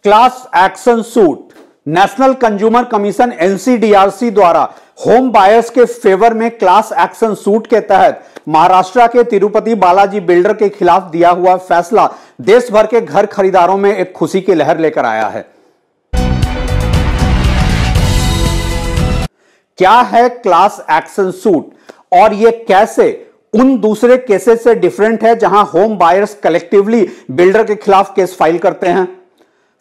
Class action suit. National consumer commission NCDRC द्वारा home buyers के favour में class action suit के तहत महाराष्ट्र के तिरुपति बालाजी बिल्डर के खिलाफ दिया हुआ फैसला देश भर के घर खरीदारों में एक खुशी की लहर लेकर आया है। क्या है क्लास एक्शन सूट और यह कैसे उन दूसरे केसेस से डिफरेंट है जहां होम बायर्स कलेक्टिवली बिल्डर के खिलाफ केस फाइल करते हैं?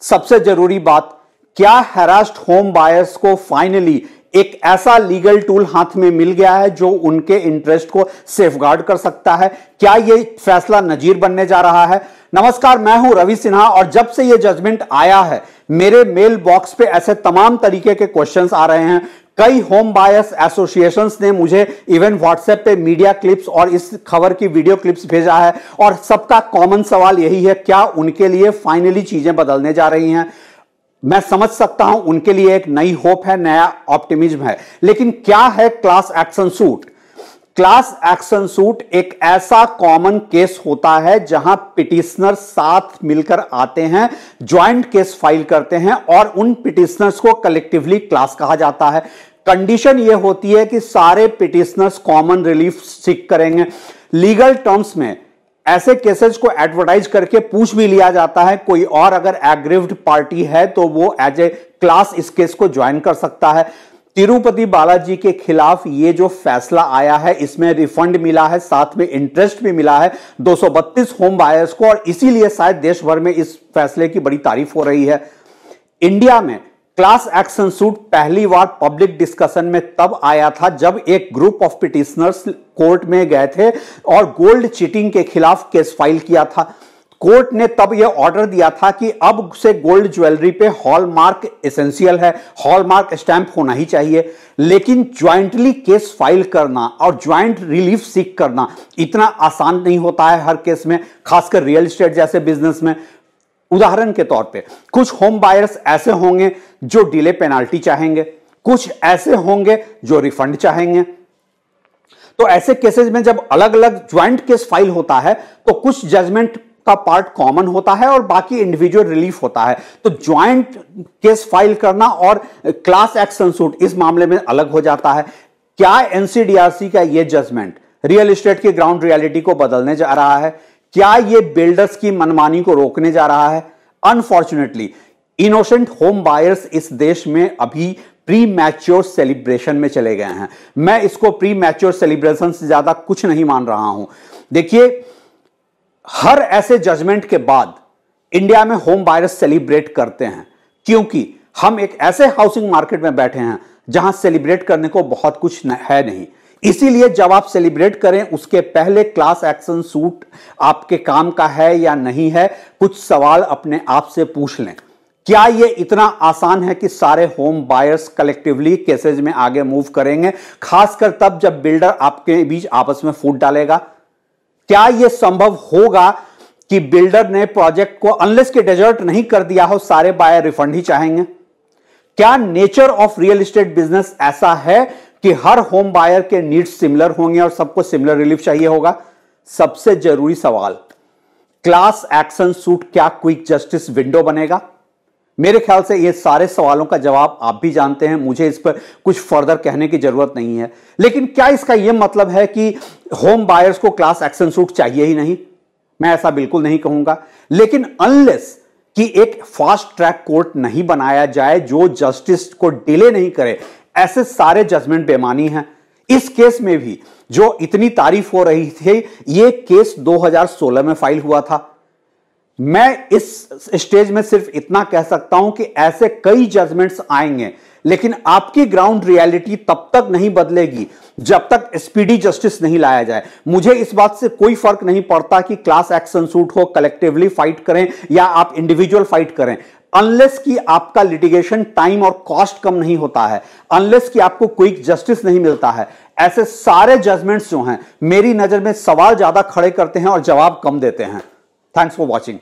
सबसे जरूरी बात, क्या हैरास्ड होम बायर्स को फाइनली एक ऐसा लीगल टूल हाथ में मिल गया है जो उनके इंटरेस्ट को सेफगार्ड कर सकता है? क्या यह फैसला नजीर बनने जा रहा है? नमस्कार, मैं हूं रवि सिन्हा और जब से यह जजमेंट आया है मेरे मेल बॉक्स पे ऐसे तमाम तरीके के क्वेश्चंस आ रहे हैं। कई होम बायर्स एसोसिएशंस ने मुझे इवन व्हाट्सएप पे मीडिया क्लिप्स और इस खबर की वीडियो क्लिप्स भेजा है और सबका कॉमन सवाल यही है, क्या उनके लिए फाइनली चीजें बदलने जा रही हैं? मैं समझ सकता हूं, उनके लिए एक नई होप है, नया ऑप्टिमिज्म है, लेकिन क्या है class action suit? Class action suit एक ऐसा कॉमन केस होता है जहां पिटिशनर साथ मिलकर आते हैं, ज्वाइंट केस फाइल करते हैं और उन पिटिशनर्स को कलेक्टिवली क्लास कहा जाता है। कंडीशन यह होती है कि सारे पिटिशनर्स कॉमन रिलीफ सीक करेंगे। लीगल टर्म्स में ऐसे केसेस को एडवर्टाइज करके पूछ भी लिया जाता है, कोई और अगर एग्रीव्ड पार्टी है तो वो एज ए क्लास इस केस को ज्वाइन कर सकता है। तिरुपति बालाजी के खिलाफ ये जो फैसला आया है इसमें रिफंड मिला है, साथ में इंटरेस्ट भी मिला है 232 होम बायर्स को, और इसीलिए शायद देश भर में इस फैसले की बड़ी तारीफ हो रही है। इंडिया में क्लास एक्शन सूट पहली बार पब्लिक डिस्कशन में तब आया था जब एक ग्रुप ऑफ पिटिशनर्स कोर्ट में गए थे और गोल्ड चीटिंग के खिलाफ केस फाइल किया था। कोर्ट ने तब यह ऑर्डर दिया था कि अब से गोल्ड ज्वेलरी पे हॉलमार्क एसेंशियल है, हॉलमार्क स्टैंप होना ही चाहिए। लेकिन ज्वाइंटली केस फाइल करना और ज्वाइंट रिलीफ सीक करना इतना आसान नहीं होता है हर केस में, खासकर रियल एस्टेट जैसे बिजनेस में। उदाहरण के तौर पे कुछ होम बायर्स ऐसे होंगे जो डिले पेनाल्टी चाहेंगे, कुछ ऐसे होंगे जो रिफंड चाहेंगे। तो ऐसे केसेस में जब अलग अलग ज्वाइंट केस फाइल होता है तो कुछ जजमेंट का पार्ट कॉमन होता है और बाकी इंडिविजुअल रिलीफ होता है। तो ज्वाइंट केस फाइल करना और क्लास एक्शन सूट इस मामले में अलग हो जाता है। क्या एनसीडीआरसी का यह जजमेंट रियल एस्टेट की ग्राउंड रियलिटी को बदलने जा रहा है? क्या यह बिल्डर्स की मनमानी को रोकने जा रहा है? अनफॉर्चुनेटली इनोसेंट होम बायर्स इस देश में अभी प्री मैच्योर सेलिब्रेशन में चले गए हैं। मैं इसको प्री मैच्योर सेलिब्रेशन से ज्यादा कुछ नहीं मान रहा हूं। देखिए, हर ऐसे जजमेंट के बाद इंडिया में होम बायर्स सेलिब्रेट करते हैं क्योंकि हम एक ऐसे हाउसिंग मार्केट में बैठे हैं जहां सेलिब्रेट करने को बहुत कुछ है नहीं। इसीलिए जब आप सेलिब्रेट करें उसके पहले क्लास एक्शन सूट आपके काम का है या नहीं है, कुछ सवाल अपने आप से पूछ लें। क्या यह इतना आसान है कि सारे होम बायर्स कलेक्टिवली केसेज में आगे मूव करेंगे, खासकर तब जब बिल्डर आपके बीच आपस में फूट डालेगा? क्या यह संभव होगा कि बिल्डर ने प्रोजेक्ट को अनलेस के डेजर्ट नहीं कर दिया हो सारे बायर रिफंड ही चाहेंगे? क्या nature of real estate business ऐसा है कि हर होम बायर के नीड्स सिमिलर होंगे और सबको सिमिलर रिलीफ चाहिए होगा? सबसे जरूरी सवाल, क्लास एक्शन सूट क्या क्विक जस्टिस विंडो बनेगा? मेरे ख्याल से ये सारे सवालों का जवाब आप भी जानते हैं, मुझे इस पर कुछ फर्दर कहने की जरूरत नहीं है। लेकिन क्या इसका यह मतलब है कि होम बायर्स को क्लास एक्शन सूट चाहिए ही नहीं? मैं ऐसा बिल्कुल नहीं कहूंगा। लेकिन अनलेस कि एक फास्ट ट्रैक कोर्ट नहीं बनाया जाए जो जस्टिस को डिले नहीं करे, ऐसे सारे जजमेंट बेमानी हैं। इस केस में भी जो इतनी तारीफ हो रही थी, यह केस 2016 में फाइल हुआ था। मैं इस स्टेज में सिर्फ इतना कह सकता हूं कि ऐसे कई जजमेंट्स आएंगे, लेकिन आपकी ग्राउंड रियलिटी तब तक नहीं बदलेगी जब तक स्पीडी जस्टिस नहीं लाया जाए। मुझे इस बात से कोई फर्क नहीं पड़ता कि क्लास एक्शन सूट हो, कलेक्टिवली फाइट करें या आप इंडिविजुअल फाइट करें, अनलेस कि आपका लिटिगेशन टाइम और कॉस्ट कम नहीं होता है, अनलेस कि आपको क्विक जस्टिस नहीं मिलता है। ऐसे सारे जजमेंट्स जो हैं मेरी नजर में सवाल ज्यादा खड़े करते हैं और जवाब कम देते हैं। Thanks for watching.